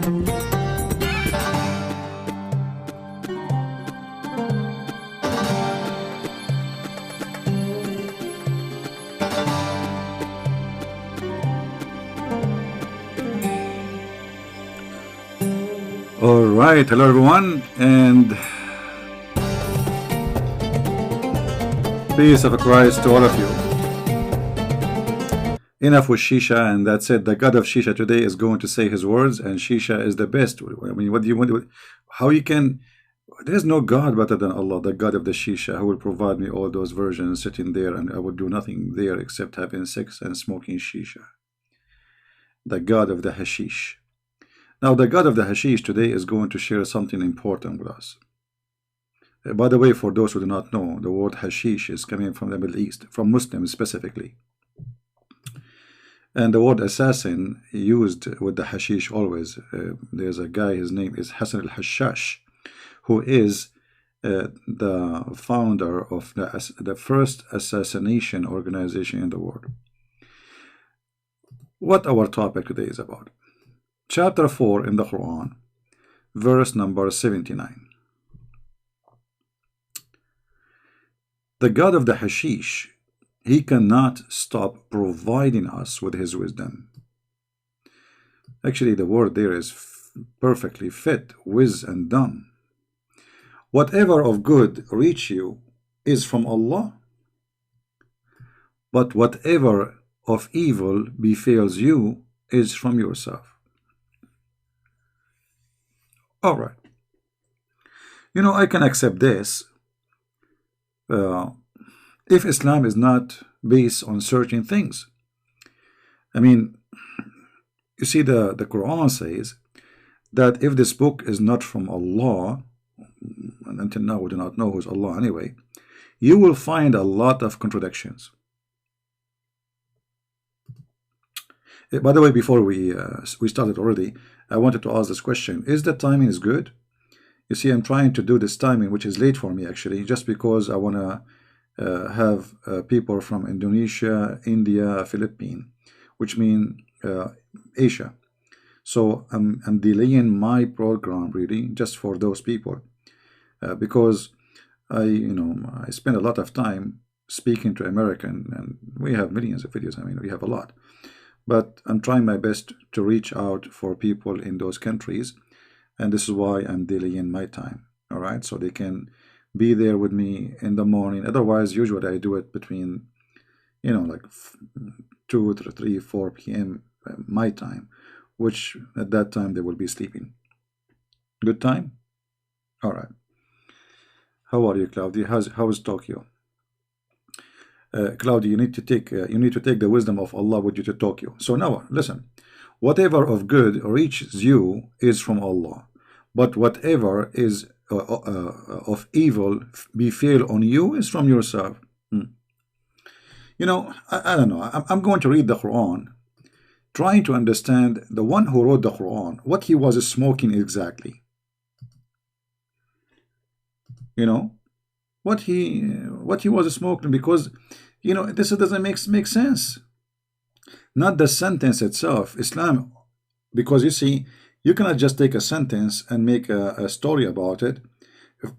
All right, hello everyone, and peace of Christ to all of you. Enough with Shisha, and that's it. The God of Shisha today is going to say his words, and Shisha is the best. I mean, what do you want? How you can? There's no God better than Allah, the God of the Shisha, who will provide me all those versions sitting there, and I would do nothing there except having sex and smoking Shisha. The God of the Hashish. Now, the God of the Hashish today is going to share something important with us. By the way, for those who do not know, the word Hashish is coming from the Middle East, from Muslims specifically. And the word assassin used with the Hashish always. There's a guy, his name is Hassan al-Hashash, who is the founder of the first assassination organization in the world. What our topic today is about. Chapter 4 in the Quran, verse number 79. The God of the Hashish, he cannot stop providing us with his wisdom. Actually, the word there is perfectly fit, wiz and dumb. Whatever of good reach you is from Allah, but whatever of evil befalls you is from yourself. All right. You know, I can accept this if Islam is not based on certain things. I mean, you see, the Quran says that if this book is not from Allah, and until now we do not know who's Allah anyway, you will find a lot of contradictions. By the way, before we started already, I wanted to ask this question. Is the timing is good? You see, I'm trying to do this timing, which is late for me actually, just because I want to have people from Indonesia, India, Philippines, which mean Asia. So I'm delaying my program really just for those people because I spend a lot of time speaking to American, and we have millions of videos. I mean, we have a lot. But I'm trying my best to reach out for people in those countries, and this is why I'm delaying my time. All right, so they can be there with me in the morning. Otherwise, usually I do it between, like 2, 3, 4 p.m. My time, which at that time they will be sleeping. Good time. All right. How are you, Claudia? How is Tokyo? Claudia, you need to take the wisdom of Allah with you to Tokyo. So now listen, whatever of good reaches you is from Allah, but whatever is of evil befall on you is from yourself. I don't know. I'm going to read the Quran, trying to understand the one who wrote the Quran, what he was smoking exactly. What he was smoking, because this doesn't make sense. Not the sentence itself, Islam, because you see, you cannot just take a sentence and make a story about it.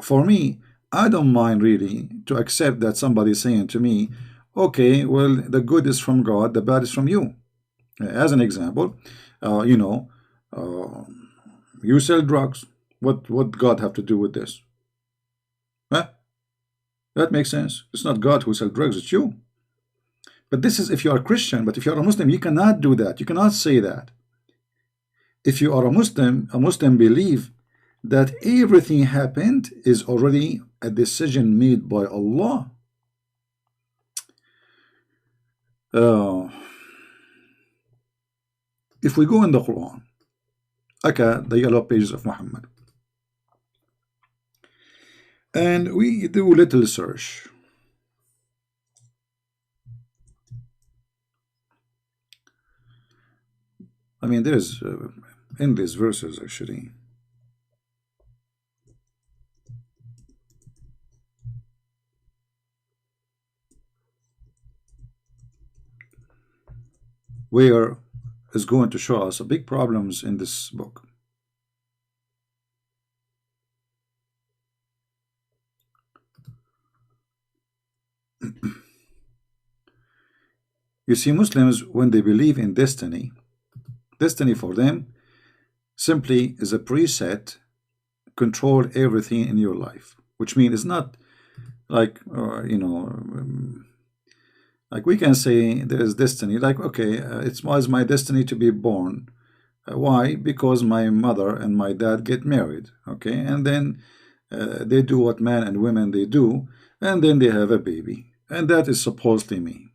For me, I don't mind really to accept that somebody is saying to me, okay, well, the good is from God, the bad is from you. As an example, you sell drugs. What God have to do with this? Huh? That makes sense. It's not God who sells drugs, it's you. But this is if you are a Christian. But if you are a Muslim, you cannot do that. You cannot say that. If you are a Muslim believe that everything happened is already a decision made by Allah. If we go in the Quran, okay, the yellow pages of Muhammad, and we do a little search, I mean, there's endless verses actually. Where is going to show us big problems in this book. You see, Muslims, when they believe in destiny, destiny for them simply is a preset, control everything in your life, which means it's not like, like we can say there is destiny, like, okay, it was my destiny to be born. Why? Because my mother and my dad get married, okay, and then they do what men and women they do, and then they have a baby, and that is supposedly me.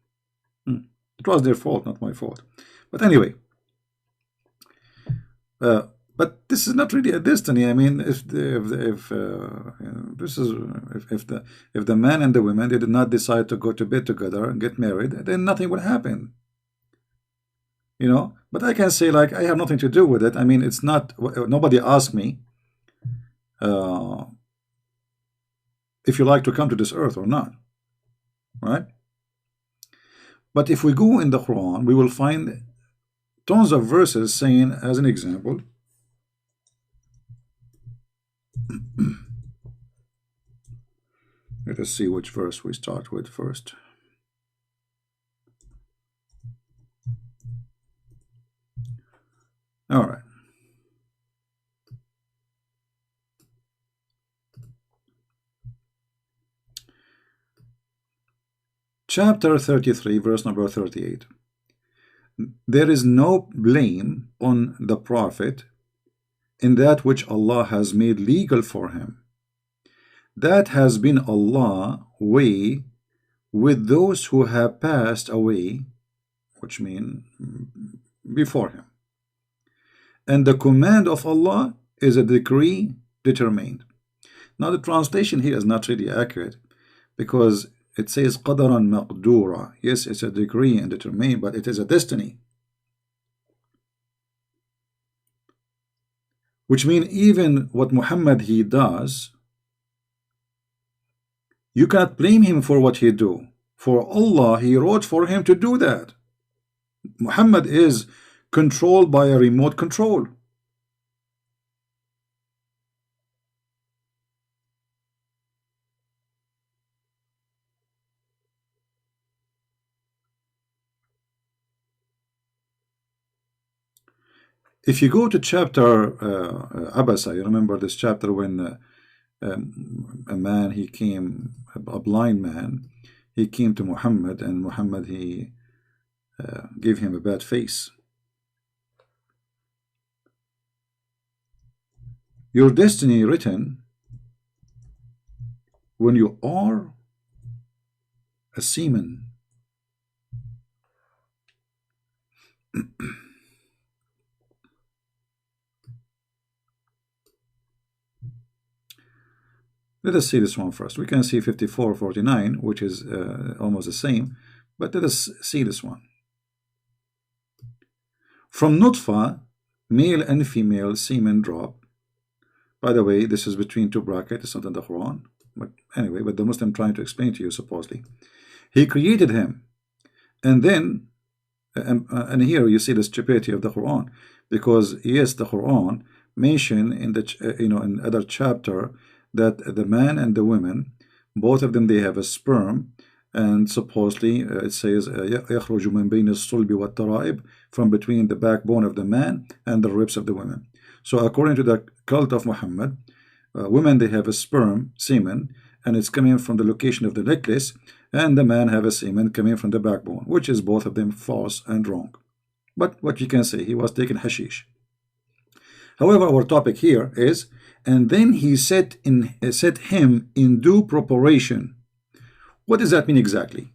It was their fault, not my fault. But anyway, but this is not really a destiny. I mean, if this is if the man and the women they did not decide to go to bed together and get married, then nothing would happen. But I can say, like, I have nothing to do with it. I mean, it's not, nobody asked me if you like to come to this earth or not, right? But if we go in the Quran, we will find tons of verses saying, as an example, let us see which verse we start with first. All right. Chapter 33, verse number 38. There is no blame on the prophet in that which Allah has made legal for him. That has been Allah's way with those who have passed away, which means before him. And the command of Allah is a decree determined. Now the translation here is not really accurate, because it says qadaran maqdura. Yes, it's a decree and determined, but it is a destiny. Which means even what Muhammad he does, you cannot blame him for what he do. For Allah, he wrote for him to do that. Muhammad is controlled by a remote control. If you go to chapter Abasa, you remember this chapter when a man, he came, a blind man, he came to Muhammad, and Muhammad, he gave him a bad face. Your destiny written when you are a seaman. Let us see this one first. We can see 54:49, which is almost the same, but let us see this one. From Nutfa, male and female semen drop. By the way, this is between two brackets, it's not in the Quran. But anyway, but the Muslim trying to explain to you, supposedly. He created him. And then, and here you see the stupidity of the Quran. Because, yes, the Quran mentioned in the, in other chapter, that the man and the women, both of them, they have a sperm, and supposedly it says يخرج من بين الصلب والترائب, from between the backbone of the man and the ribs of the women. So according to the cult of Muhammad, women, they have a sperm, semen, and it's coming from the location of the necklace, and the man have a semen coming from the backbone, which is both of them false and wrong. But what you can say, he was taking hashish. However, our topic here is, and then he set him in due preparation. What does that mean exactly?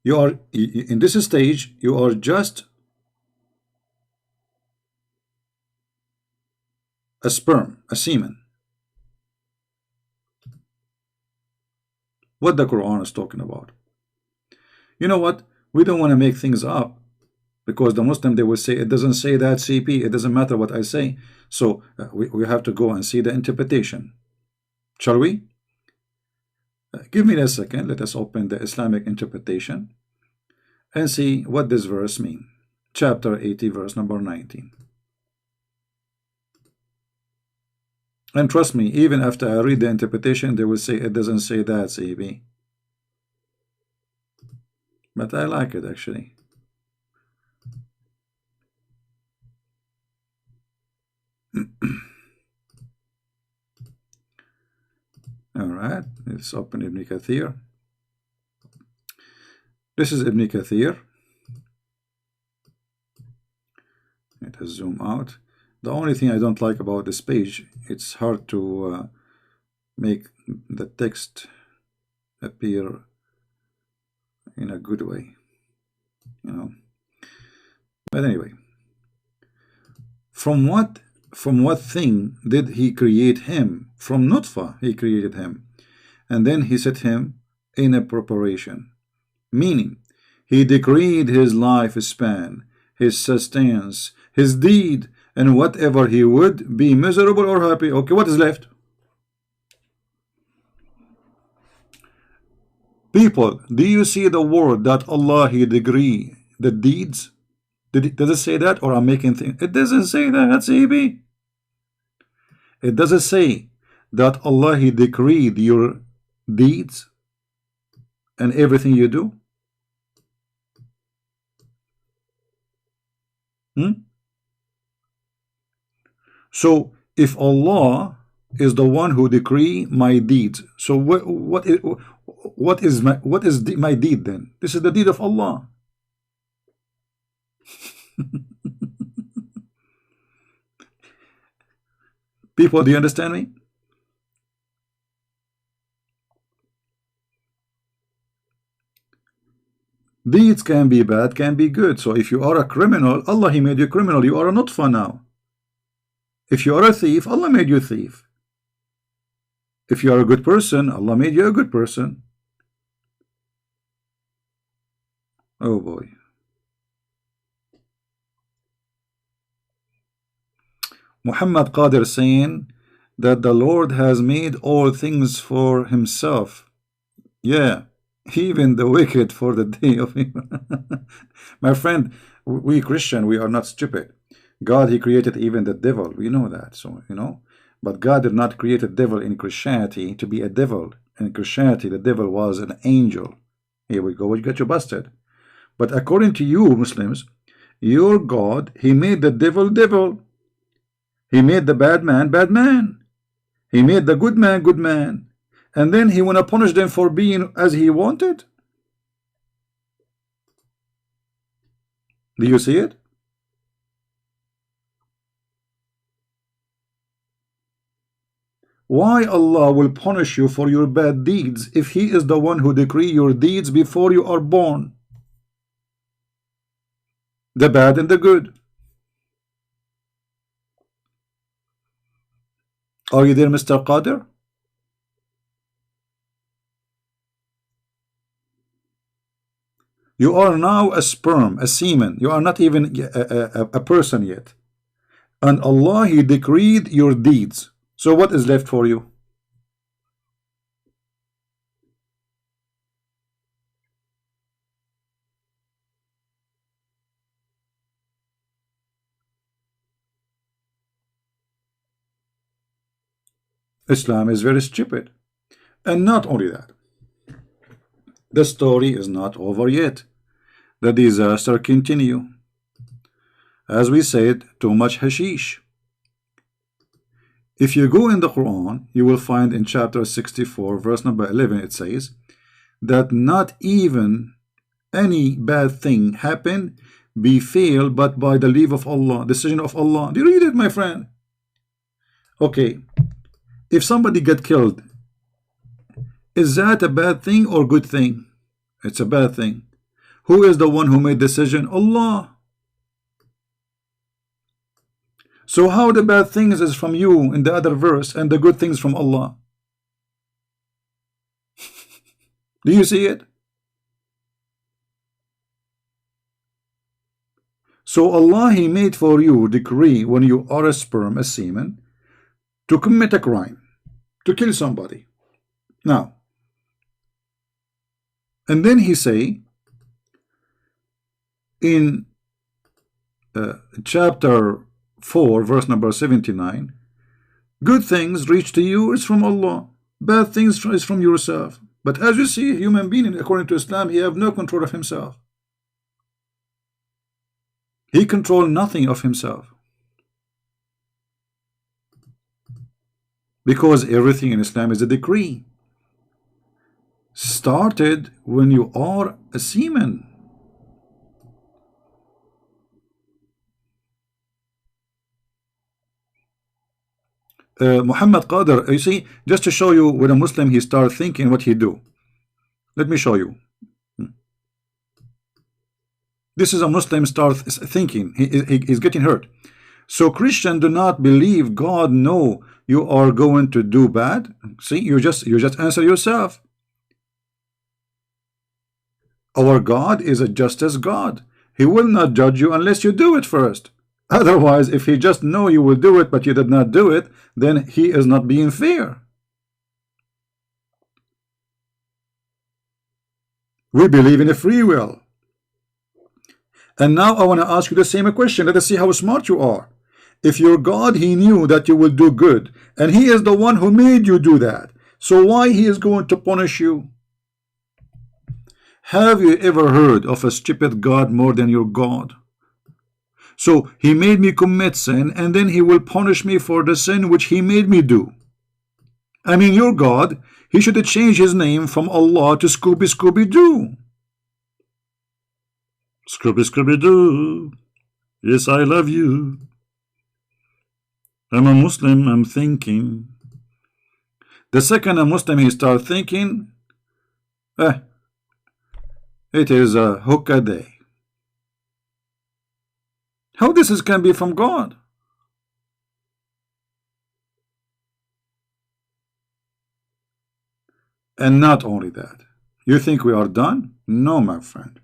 You are in this stage, you are just a sperm, a semen. What the Quran is talking about. You know what? We don't want to make things up, because the Muslim, they will say, it doesn't say that, CP, it doesn't matter what I say. So we have to go and see the interpretation. Shall we? Give me a second. Let us open the Islamic interpretation and see what this verse means. Chapter 80, verse number 19. And trust me, even after I read the interpretation, they will say, it doesn't say that, CP. but I like it actually. All right, let's open Ibn Kathir. This is Ibn Kathir. Let us zoom out. The only thing I don't like about this page, it's hard to make the text appear in a good way, you know. But anyway, from what thing did he create him? From nutfa he created him, and then he set him in a preparation, meaning he decreed his lifespan, his sustenance, his deed, and whatever he would be miserable or happy. Okay, what is left? People, do you see the word that Allah he decree the deeds? Does it say that, or I'm making things? It doesn't say that, CB. It doesn't say that Allah he decreed your deeds and everything you do. So if Allah is the one who decree my deeds, so what is my deed then? This is the deed of Allah. People, do you understand me? Deeds can be bad, can be good. So if you are a criminal, Allah he made you criminal. You are a nutfa now. If you are a thief, Allah made you a thief. If you are a good person, Allah made you a good person. Oh boy. Muhammad Qadir saying that the Lord has made all things for himself. Yeah, even the wicked for the day of evil. My friend, we Christian, we are not stupid. God, he created even the devil. We know that, so you know. But God did not create a devil in Christianity to be a devil. In Christianity, the devil was an angel. Here we go, you got you busted. But according to you Muslims, your God, he made the devil devil. He made the bad man bad man. He made the good man good man. And then he want to punish them for being as he wanted. Do you see it? Why Allah will punish you for your bad deeds if he is the one who decree your deeds before you are born? The bad and the good. Are you there, Mr. Qadir? You are now a sperm, a semen. You are not even a person yet. And Allah, he decreed your deeds. So what is left for you? Islam is very stupid. And not only that, the story is not over yet. The disaster continue. As we said, too much hashish. If you go in the Quran, you will find in chapter 64, verse number 11, it says that not even any bad thing happen befell but by the leave of Allah, decision of Allah. Do you read it, my friend? Okay. If somebody get killed, is that a bad thing or good thing? It's a bad thing. Who is the one who made decision? Allah. So how the bad things is from you in the other verse and the good things from Allah? Do you see it? So Allah, he made for you decree when you are a sperm, a semen, to commit a crime, to kill somebody. Now, and then he say in chapter 4, verse number 79, good things reach to you is from Allah, bad things is from yourself. But as you see, human being, according to Islam, he have no control of himself. He control nothing of himself. Because everything in Islam is a decree. Started when you are a semen. Muhammad Qadir, you see, just to show you when a Muslim he start thinking what he do. Let me show you. This is a Muslim start thinking. He's getting hurt. So Christian do not believe God know you are going to do bad. See, you just answer yourself. Our God is a justice God. He will not judge you unless you do it first. Otherwise, if he just know you will do it but you did not do it, then he is not being fair. We believe in a free will. And now I want to ask you the same question. Let us see how smart you are. If your God, he knew that you will do good, and he is the one who made you do that, so why he is going to punish you? Have you ever heard of a stupid God more than your God? So he made me commit sin, and then he will punish me for the sin which he made me do. I mean, your God, he should have changed his name from Allah to Scooby Scooby Doo. Scooby Scooby Doo, yes, I love you. I'm a Muslim, I'm thinking. The second a Muslim he start thinking, it is a hookah day. How this can be from God? And not only that, you think we are done? No, my friend.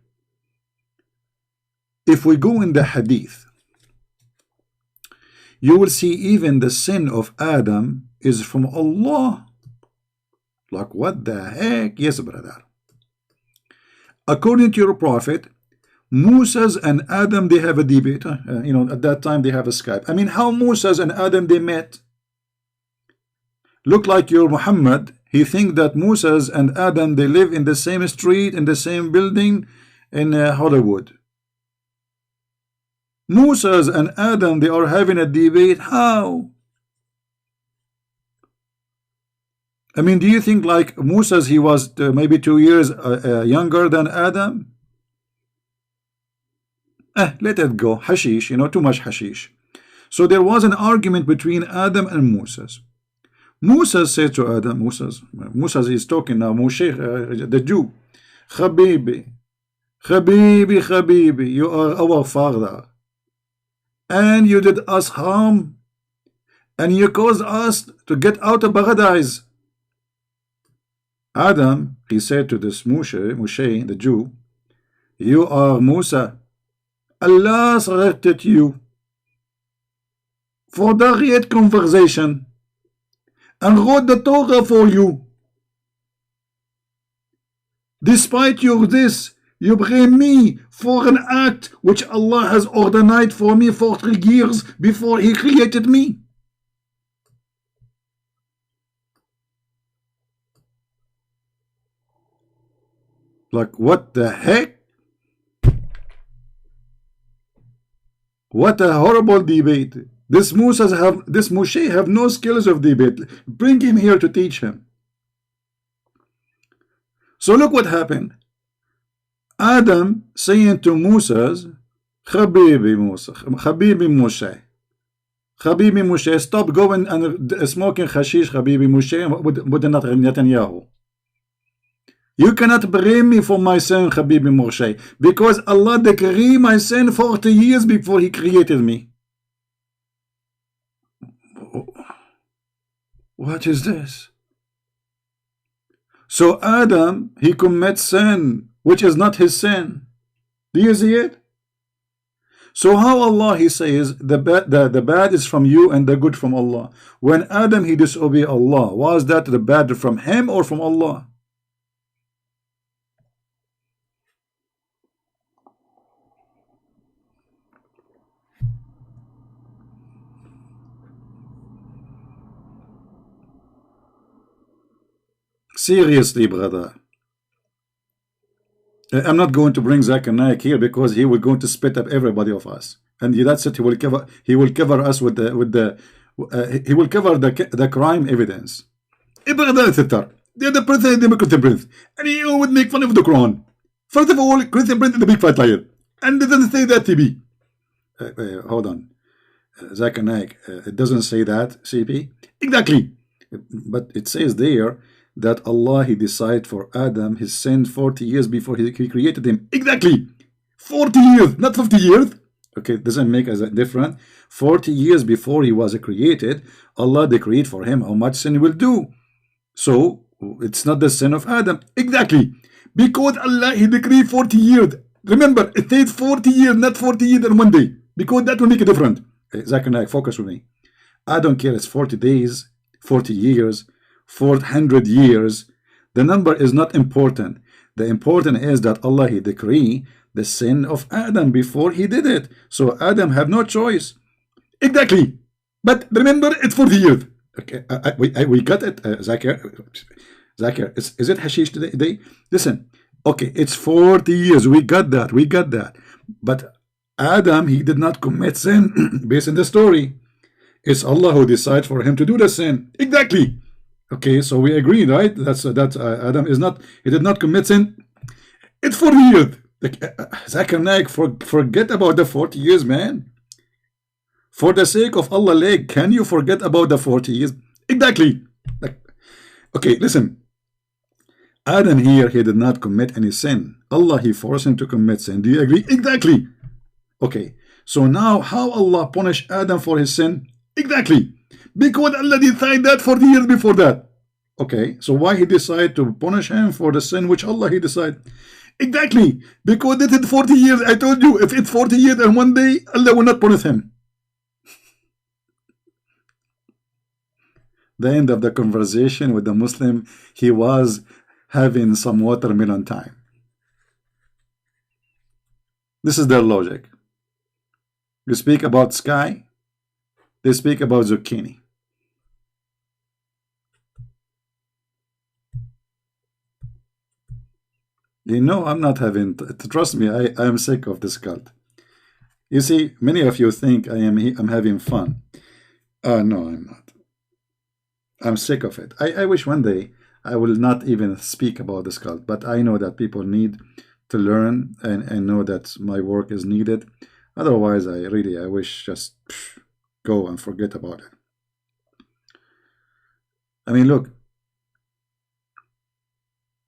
If we go in the hadith, you will see even the sin of Adam is from Allah. Like what the heck? Yes, brother. According to your prophet, Moses and Adam, they have a debate. At that time they have a Skype. I mean, how Moses and Adam they met? Look like your Muhammad. He think that Moses and Adam they live in the same street, in the same building in Hollywood. Moses and Adam they are having a debate. How? I mean, do you think like Moses he was maybe 2 years younger than Adam? Let it go. Hashish, too much hashish. So there was an argument between Adam and Moses. Moses said to Adam, Moses is talking now, Moshe, the Jew, Habibi, Habibi, Habibi, you are our father, and you did us harm, and you caused us to get out of paradise. Adam, he said to this Moshe, the Jew, you are Musa. Allah selected you for direct conversation and wrote the Torah for you. Despite this, you blame me for an act which Allah has ordained for me for 3 years before he created me. Like what the heck? What a horrible debate. This Moshe have no skills of debate. Bring him here to teach him. So look what happened. Adam saying to Moses, Habibi Musa, Habibi Moshe, Habibi Moshe, stop going and smoking hashish, Habibi Moshe, with Netanyahu. You cannot blame me for my sin, Habibi Moshe, because Allah decreed my sin 40 years before he created me. What is this? So Adam, he commits sin, which is not his sin. Do you see it? So how Allah, he says, the bad is from you and the good from Allah. When Adam, he disobeyed Allah, was that the bad from him or from Allah? Seriously, brother. I'm not going to bring Zakir Naik here because he will going to spit up everybody of us, and that's it. He will cover us with the he will cover the crime evidence. The Christian Democratic Prince, and he would make fun of the Quran. First of all, Christian Prince is the big fat liar, and it doesn't say that TB. Hold on, Zakir Naik. It doesn't say that, CP. Exactly, but it says there that Allah, He decided for Adam his sin 40 years before he created him. Exactly, 40 years, not 50 years. Okay, it doesn't make as a difference. 40 years before he was created, Allah decreed for him how much sin he will do. So it's not the sin of Adam. Exactly, because Allah, He decreed 40 years. Remember, it says 40 years, not 40 years in one day, because that will make a difference. Zakir Naik, focus with me. I don't care. It's 40 days, 40 years, 400 years. The number is not important. The important is that Allah, He decreed the sin of Adam before he did it. So Adam have no choice. Exactly. But remember, it's 40 years. Okay, we got it, Zakir. Zakir, is it hashish today? Listen, okay, it's 40 years. We got that. We got that. But Adam, he did not commit sin based on the story. It's Allah who decided for him to do the sin. Exactly. Okay, so we agree, right? That's Adam is not. He did not commit sin. It's 40 years. Zakir Naik, forget about the 40 years, man. For the sake of Allah, leg, can you forget about the 40 years? Exactly. Okay, listen. Adam here, he did not commit any sin. Allah, He forced him to commit sin. Do you agree? Exactly. Okay, so now how Allah punished Adam for his sin? Exactly. Because Allah decided that 40 years before that. Okay, so why He decided to punish him for the sin which Allah He decided? Exactly. Because it is 40 years. I told you, if it's 40 years and one day, Allah will not punish him. The end of the conversation with the Muslim, he was having some watermelon time. This is their logic. You speak about sky, they speak about zucchini. You know, I'm not having, trust me, I am sick of this cult. You see, many of you think I'm having fun. No, I'm not. I'm sick of it. I wish one day I will not even speak about this cult, but I know that people need to learn and know that my work is needed. Otherwise, I wish just go and forget about it. I mean, look,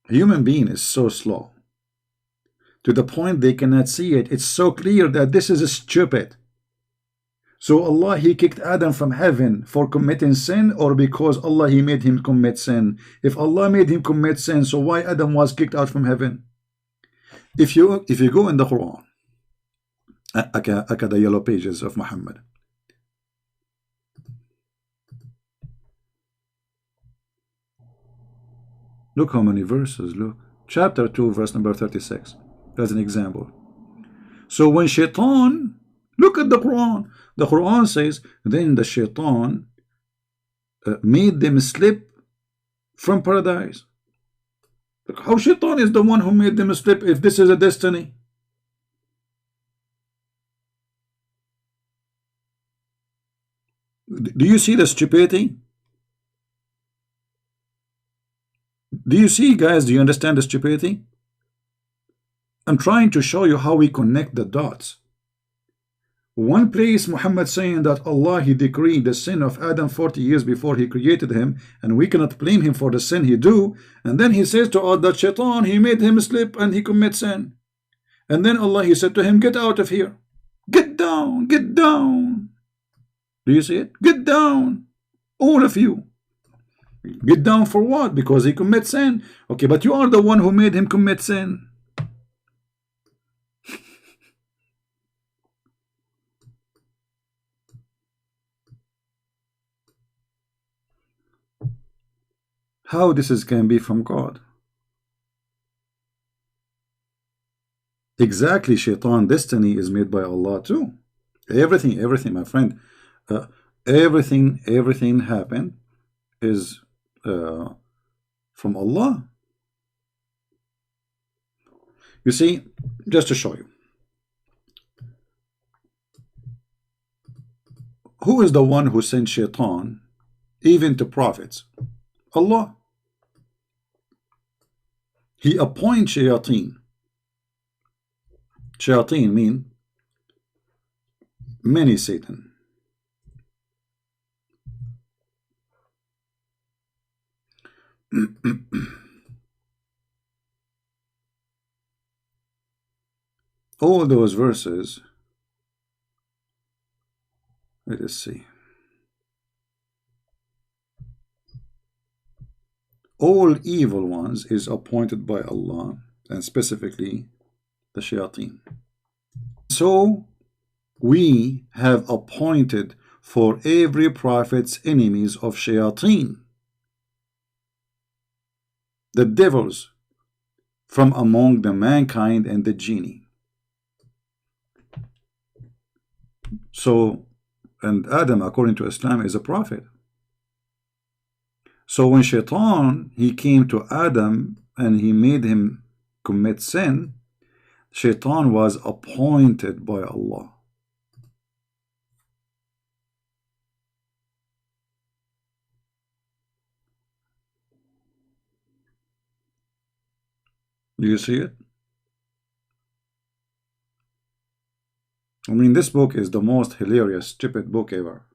a human being is so slow to the point they cannot see it. It's so clear that this is stupid. So Allah, He kicked Adam from heaven for committing sin, or because Allah, He made him commit sin? If Allah made him commit sin, so why Adam was kicked out from heaven? If you go in the Quran, the yellow pages of Muhammad, look how many verses. Look, chapter 2, verse number 36, as an example. So when Shaitan, look at the Quran. The Quran says, then the Shaitan made them slip from paradise. Look, how Shaitan is the one who made them slip if this is a destiny? Do you see the stupidity? Do you see, guys? Do you understand the stupidity? I'm trying to show you how we connect the dots. One place Muhammad saying that Allah, He decreed the sin of Adam 40 years before He created him, and we cannot blame him for the sin he do. And then He says to us that Shaitan, he made him slip and he commit sin. And then Allah, He said to him, get out of here. Get down, get down. Do you see it? Get down, all of you. Get down for what? Because he commits sin. Okay, but you are the one who made him commit sin. How this can be from God? Exactly, Shaitan destiny is made by Allah too. Everything, my friend, everything happened is from Allah. You see, just to show you, who is the one who sent shaitan even to prophets? Allah. He appoints shayateen. Shayateen mean many Satan. All those verses, let us see. All evil ones is appointed by Allah, and specifically the shayateen. So we have appointed for every prophet's enemies of shayateen, the devils from among the mankind and the genie. So, and Adam, according to Islam, is a prophet. So when shaitan, he came to Adam and he made him commit sin, shaitan was appointed by Allah. Do you see it? I mean, this book is the most hilarious, stupid book ever.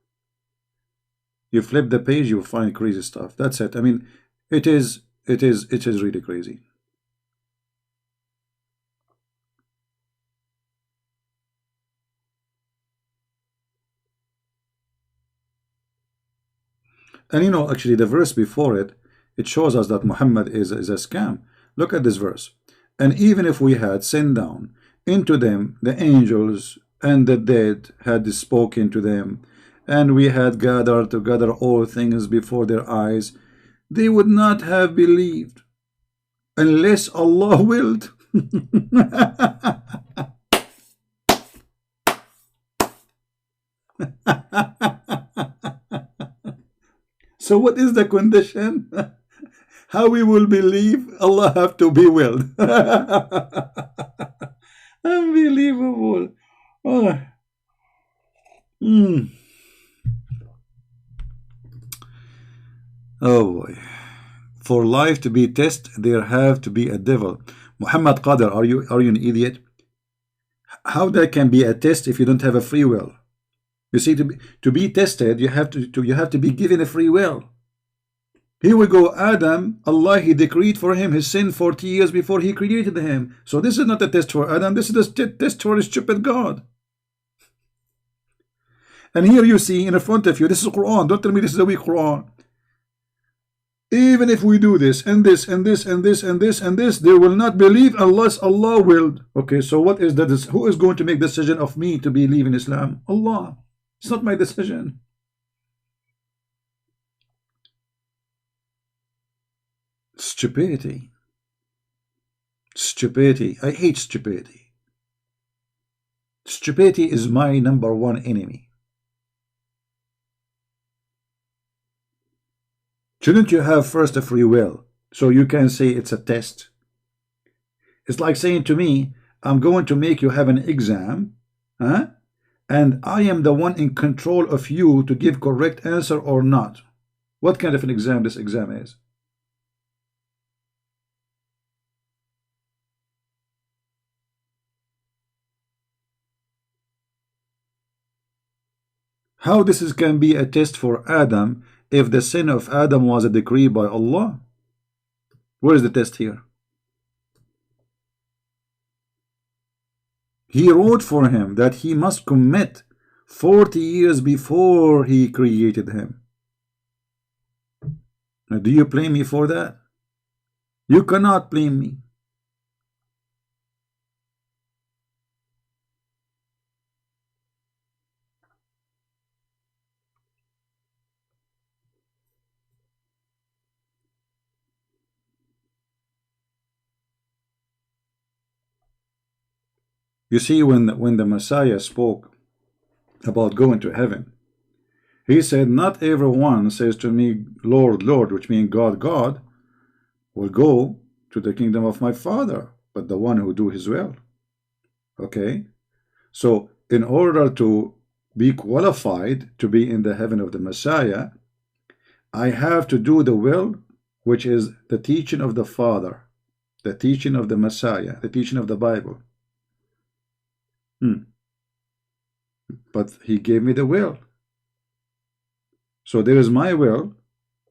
You flip the page, you find crazy stuff. That's it. I mean, it is really crazy. And you know, actually, the verse before it, it shows us that Muhammad is a scam. Look at this verse. And even if we had sent down into them the angels and the dead had spoken to them, and we had gathered together all things before their eyes, they would not have believed unless Allah willed. So what is the condition? How we will believe? Allah have to be willed. Unbelievable. Oh. Oh boy. For life to be tested, there have to be a devil. Muhammad Qadir, are you an idiot? How that can be a test if you don't have a free will? You see, to be tested, you have to be given a free will. Here we go, Adam, Allah, he decreed for him his sin 40 years before he created him. So this is not a test for Adam, this is a test for a stupid God. And here you see in front of you, this is Quran. Don't tell me this is a weak Quran. Even if we do this and this and this and this and this and this, they will not believe unless Allah willed. Okay, so what is that? Who is going to make the decision of me to believe in Islam? Allah. It's not my decision. Stupidity. Stupidity. I hate stupidity. Stupidity is my #1 enemy. Shouldn't you have first a free will so you can say it's a test? It's like saying to me, I'm going to make you have an exam, huh? And I am the one in control of you to give correct answer or not. What kind of an exam this exam is? How this can be a test for Adam if the sin of Adam was a decree by Allah? Where is the test here? He wrote for him that he must commit 40 years before he created him. Now, do you blame me for that? You cannot blame me. You see, when the Messiah spoke about going to heaven, he said, not everyone says to me, Lord, Lord, which means God, God, will go to the kingdom of my Father, but the one who do his will. Okay? So in order to be qualified to be in the heaven of the Messiah, I have to do the will, which is the teaching of the Father, the teaching of the Messiah, the teaching of the Bible. But he gave me the will. So there is my will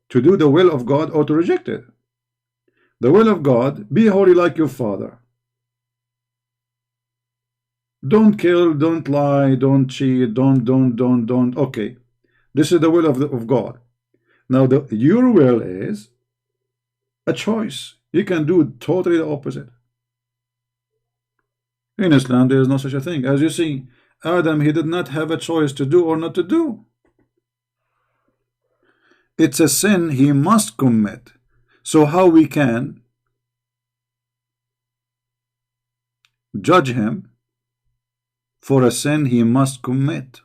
to do the will of God or to reject it. The will of God, be holy like your Father. Don't kill, don't lie, don't cheat, don't. Okay, this is the will of God. Now your will is a choice. You can do totally the opposite. In Islam, there is no such a thing. As you see, Adam, he did not have a choice to do or not to do. It's a sin he must commit. So how we can judge him for a sin he must commit?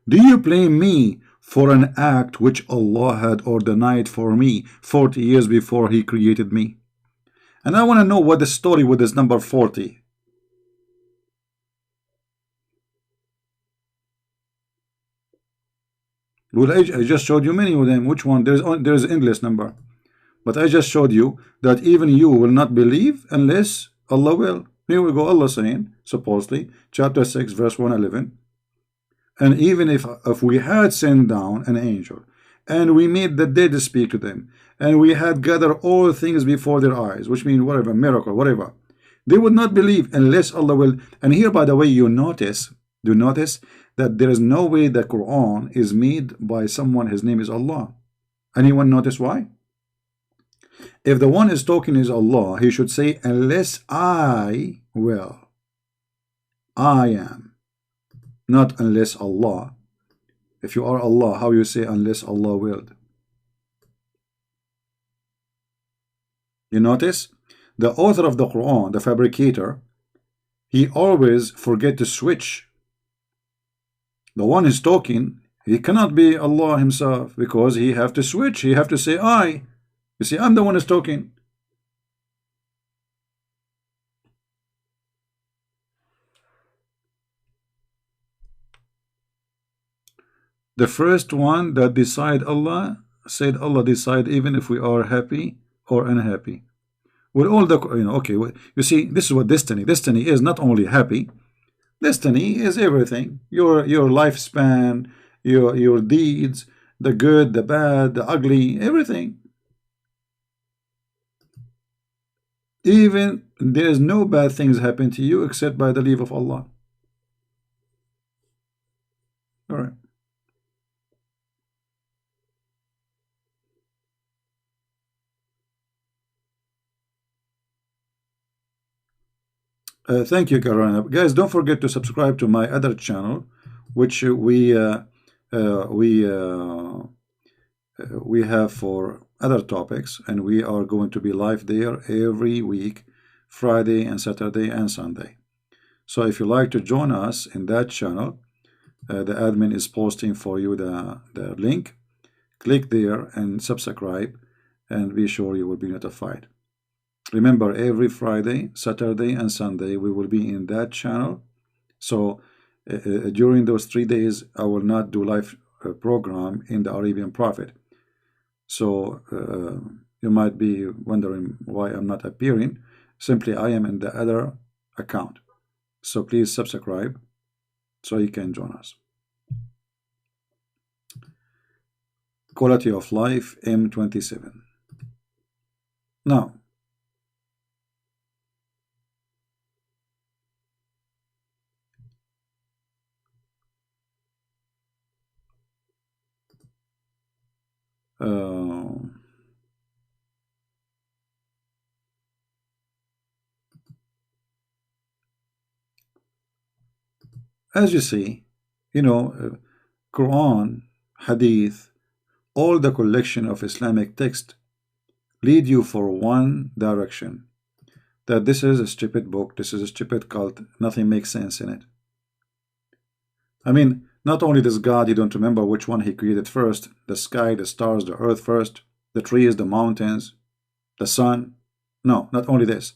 Do you blame me for an act which Allah had ordained for me 40 years before he created me? And I want to know what the story with this number 40. Well, I just showed you many of them. Which one? There's an endless number. But I just showed you that even you will not believe unless Allah will. Here we go. Allah saying, supposedly, chapter 6, verse 111. And even if we had sent down an angel, and we made the dead speak to them, and we had gathered all things before their eyes, which means whatever, miracle, whatever, they would not believe unless Allah will. And here, by the way, do notice that there is no way the Quran is made by someone, his name is Allah. Anyone notice why? If the one is talking is Allah, he should say, unless I will. I am. Not unless Allah. If you are Allah, how you say unless Allah willed? You notice? The author of the Quran, the fabricator, he always forget to switch. The one is talking, he cannot be Allah himself because he have to switch. He have to say I. You see, I'm the one who's talking. The first one that decide Allah said Allah decide even if we are happy or unhappy. With all the, okay, you see, this is what destiny. Destiny is not only happy. Destiny is everything. Your lifespan, your deeds, the good, the bad, the ugly, everything. Even there is no bad things happen to you except by the leave of Allah. All right. Thank you, Karana. Guys, don't forget to subscribe to my other channel, which we have for other topics, and we are going to be live there every week, Friday and Saturday and Sunday. So if you like to join us in that channel, the admin is posting for you the link. Click there and subscribe, and be sure you will be notified. Remember, every Friday, Saturday, and Sunday, we will be in that channel. So during those 3 days, I will not do live program in the Arabian Prophet. So you might be wondering why I'm not appearing. Simply, I am in the other account. So please subscribe so you can join us. Quality of life, M27. Now, as you see, Quran, Hadith, all the collection of Islamic text lead you for one direction, that this is a stupid book, this is a stupid cult, nothing makes sense in it. I mean, Not only does God, you don't remember which one he created first, the sky, the stars, the earth first, the trees, the mountains, the sun. No, not only this.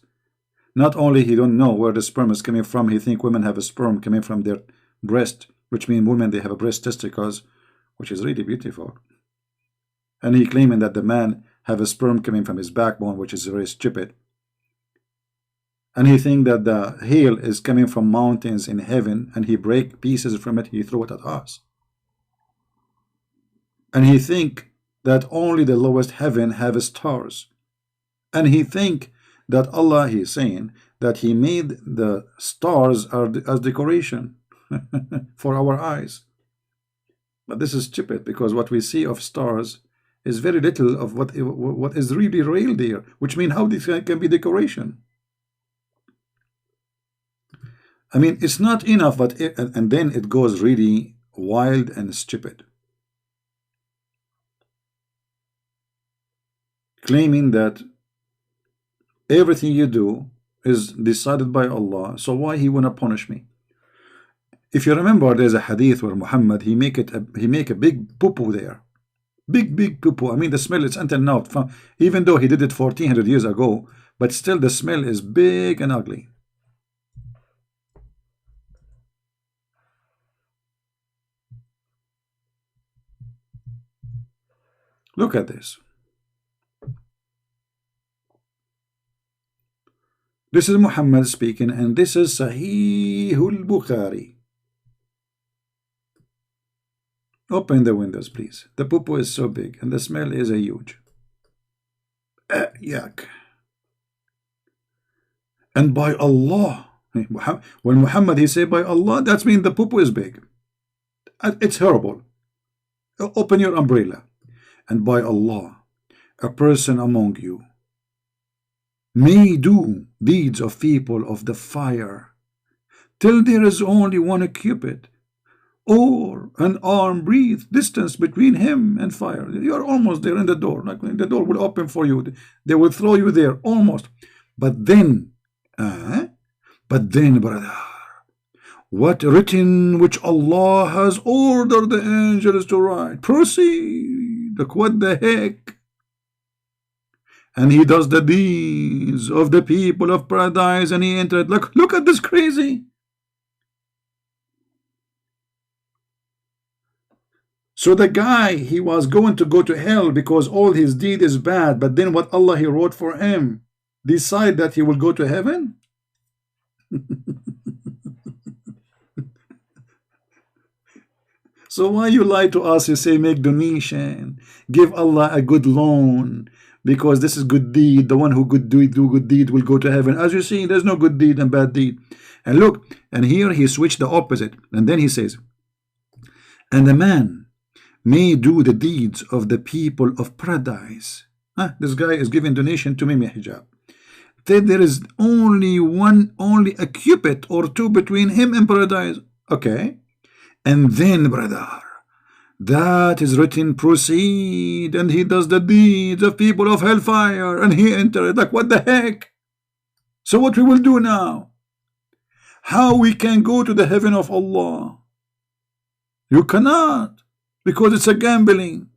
Not only he don't know where the sperm is coming from, he think women have a sperm coming from their breast, which means women, they have a breast testicles, which is really beautiful. And he claiming that the man have a sperm coming from his backbone, which is very stupid. And he think that the hail is coming from mountains in heaven, and he break pieces from it, he throw it at us. And he think that only the lowest heaven have stars. And he think that Allah, he's saying that he made the stars as decoration for our eyes. But this is stupid, because what we see of stars is very little of what is really real there, which means how this can be decoration. I mean, it's not enough, but and then it goes really wild and stupid, claiming that everything you do is decided by Allah, so why he wanna punish me? If you remember, there's a hadith where Muhammad, he make a big poo-poo there, big poo-poo. I mean, the smell is until now, even though he did it 1400 years ago, but still the smell is big and ugly. Look at this. This is Muhammad speaking, and this is Sahih al-Bukhari. Open the windows, please. The poo-poo is so big, and the smell is a huge. Yuck. And by Allah, when Muhammad he say by Allah, that means the poo-poo is big. It's horrible. Open your umbrella. And by Allah, a person among you may do deeds of people of the fire till there is only one cubit or an arm breadth distance between him and fire. You are almost there in the door, like the door will open for you. They will throw you there almost. But then, brother, what written which Allah has ordered the angels to write? Proceed. Look, what the heck? And he does the deeds of the people of paradise, and he entered. Look at this crazy. So the guy, he was going to go to hell because all his deed is bad, but then what Allah he wrote for him, decide that he will go to heaven? So why you lie to us? You say make donation, give Allah a good loan, because this is good deed. The one who do good deed will go to heaven. As you see, there's no good deed and bad deed. And look, and here he switched the opposite, and then he says, and the man may do the deeds of the people of paradise. This guy is giving donation to Mimi Hijab. Then there is only a cubit or two between him and paradise. Okay. And then, brother, that is written, proceed, and he does the deeds of people of hellfire, and he entered. Like, what the heck? So what we will do now? How we can go to the heaven of Allah? You cannot, because it's a gambling.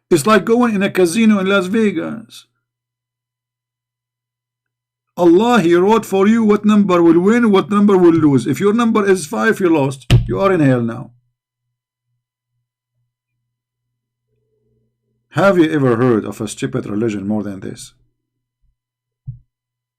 It's like going in a casino in Las Vegas. Allah, he wrote for you what number will win, what number will lose. If your number is 5, you lost. You are in hell now. Have you ever heard of a stupid religion more than this?